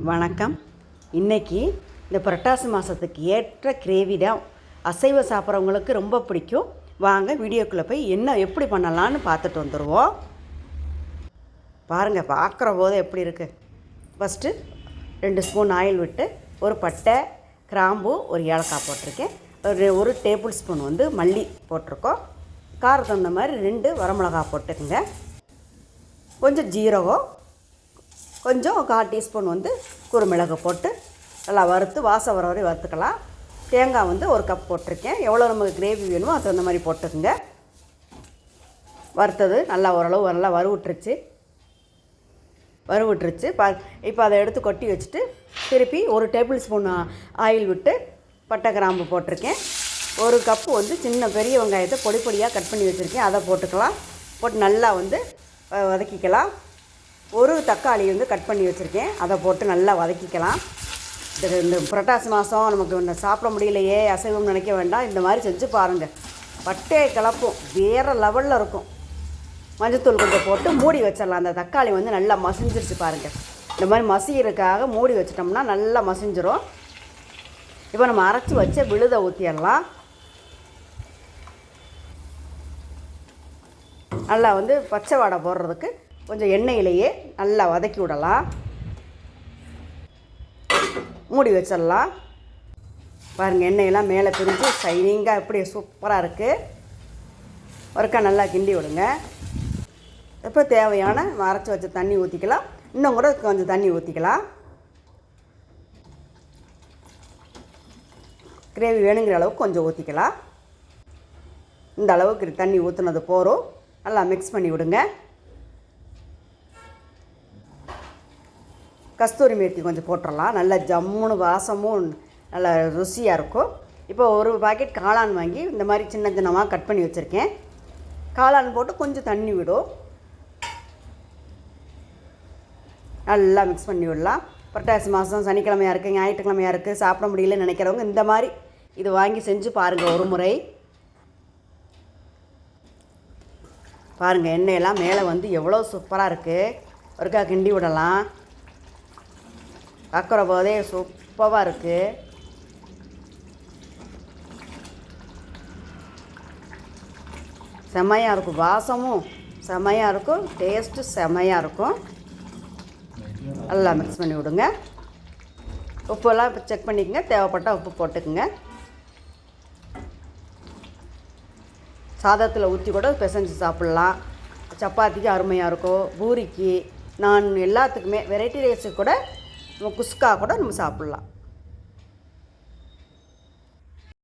வணக்கம். இன்றைக்கி இந்த புரட்டாசி மாதத்துக்கு ஏற்ற கிரேவி தான். அசைவ சாப்பிட்றவங்களுக்கு ரொம்ப பிடிக்கும். வாங்க வீடியோக்குள்ளே போய் எப்படி பண்ணலான்னு பார்த்துட்டு வந்துடுவோம். பாருங்கள், பார்க்குற போது எப்படி இருக்குது. ஃபஸ்ட்டு 2 ஸ்பூன் ஆயில் விட்டு ஒரு பட்டை, கிராம்பு, ஒரு ஏலக்காய் போட்டிருக்கேன். ஒரு டேபிள் ஸ்பூன் மல்லி போட்டிருக்கோம். காரத்துக்கு தகுந்த மாதிரி 2 வரமிளகா போட்டுக்குங்க. கொஞ்சம் ஜீரகம், கொஞ்சம் 1/4 டீஸ்பூன் குறுமிளகு போட்டு நல்லா வறுத்து வாசம் வர வரை வறுத்துக்கலாம். தேங்காய் 1 கப் போட்டிருக்கேன். எவ்வளோ நமக்கு கிரேவி வேணுமோ அது அந்த மாதிரி போட்டுக்குங்க. வறுத்தது நல்லா ஓரளவு நல்லா வறுவிட்டுருச்சு. இப்போ அதை எடுத்து கொட்டி வச்சுட்டு திருப்பி 1 டேபிள் ஸ்பூன் ஆயில் விட்டு பட்டை கிராம்பு போட்டிருக்கேன். 1 கப்பு சின்ன பெரிய வெங்காயத்தை பொடி பொடியாக கட் பண்ணி வச்சுருக்கேன். அதை போட்டுக்கலாம். போட்டு நல்லா வதக்கிக்கலாம். 1 தக்காளி கட் பண்ணி வச்சுருக்கேன். அதை போட்டு நல்லா வதக்கிக்கலாம். இந்த புரட்டாசி மாதம் நமக்கு சாப்பிட முடியலையே அசைவம் நினைக்க வேண்டாம், இந்த மாதிரி செஞ்சு பாருங்கள். பட்டையை கலப்பும், வேறு லெவலில் இருக்கும். மஞ்சத்தூள் கொஞ்சம் போட்டு மூடி வச்சிடலாம். அந்த தக்காளி நல்லா மசிஞ்சிருச்சு பாருங்கள். இந்த மாதிரி மசிகிறதுக்காக மூடி வச்சிட்டோம்னா நல்லா மசிஞ்சிரும். இப்போ நம்ம அரைச்சி வச்ச விழுதை ஊற்றிடலாம். நல்லா பச்சை வாடை போடுறதுக்கு கொஞ்சம் எண்ணெயிலேயே நல்லா வதக்கி விடலாம். மூடி வச்சிடலாம். பாருங்கள், எண்ணெயெல்லாம் மேலே பிரிஞ்சு ஷைனிங்காக எப்படி சூப்பராக இருக்குது. ஒருக்கா நல்லா கிண்டி விடுங்க. இப்போ தேவையான அரைச்சி வச்ச தண்ணி ஊற்றிக்கலாம். இன்னும் கூட கொஞ்சம் தண்ணி ஊற்றிக்கலாம். கிரேவி வேணுங்கிற அளவுக்கு கொஞ்சம் ஊற்றிக்கலாம். இந்த அளவுக்கு தண்ணி ஊற்றுனது போதும். நல்லா மிக்ஸ் பண்ணி விடுங்க. கஸ்தூரி மேத்தி கொஞ்சம் போட்டுடலாம். நல்லா ஜம்முன்னு வாசமும் நல்லா ருசியாக இருக்கும். இப்போ 1 பாக்கெட் காளான் வாங்கி இந்த மாதிரி சின்ன சின்னமாக கட் பண்ணி வச்சுருக்கேன். காளான் போட்டு கொஞ்சம் தண்ணி விடும். நல்லா மிக்ஸ் பண்ணி விடலாம். புரட்டாசி மாதம் சனிக்கிழமையாக இருக்குது, ஞாயிற்றுக்கிழமையாக இருக்குது, சாப்பிட முடியலன்னு நினைக்கிறவங்க இந்த மாதிரி இது வாங்கி செஞ்சு பாருங்கள் ஒரு முறை. பாருங்கள், எண்ணெயெல்லாம் மேலே எவ்வளோ சூப்பராக இருக்குது. ஒருக்கா கிண்டி விடலாம். பார்க்குற போதே சூப்பராக இருக்குது. செம்மையாக இருக்கும். வாசமும் செம்மையாக இருக்கும். டேஸ்ட்டு செம்மையாக இருக்கும். நல்லா மிக்ஸ் பண்ணி விடுங்க. உப்பெல்லாம் இப்போ செக் பண்ணிக்கோங்க. தேவைப்பட்டால் உப்பு போட்டுக்குங்க. சாதத்தில் ஊற்றி கூட பிசைஞ்சு சாப்பிட்லாம். சப்பாத்திக்கு அருமையாக இருக்கும். பூரிக்கு, நான் எல்லாத்துக்குமே வெரைட்டி ரைஸுக்கு கூட, குஸ்கா கூட நம்ம சாப்பிட்லாம்.